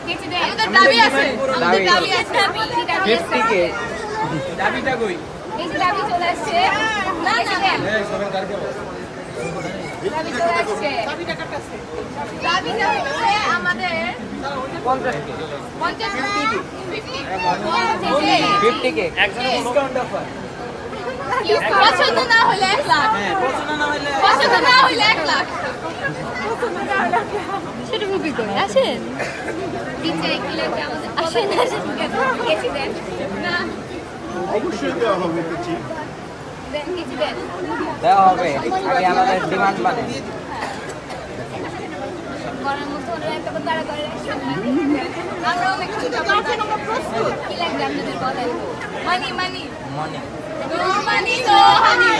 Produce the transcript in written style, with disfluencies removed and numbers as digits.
কিছু দেন আমাদের দাবি আছে আমাদের দাবি আছে 50 কে দাবিটা কই এই যে দাবি চলে আসছে না না এই সবাই দাঁড়িয়ে দাবি চলে আসছে দাবিটা কাটছে দাবিটা হচ্ছে আমাদের 50 কে 50 কে একজন ডিসকাউন্ট অফার পছন্দ না হলে 1 লাখ হ্যাঁ পছন্দ না হলে 1 লাখ সেটা বুবি করে আসেন দিচ্ছে কি লাগবে আমাদের আসেন আসেন কিছু দেন না অবশ্যই দেওয়া হবে কিছু দেন কিছু দেন দেওয়া হবে আগে আমাদের ডিমান্ড মানে গরমের মধ্যে ওরা এত তাড়া করে আমরা অনেক কিছু আমরা প্রস্তুত কি লাগবে আপনাদের বলেন মানি মানি মনে নো মানি নো হানি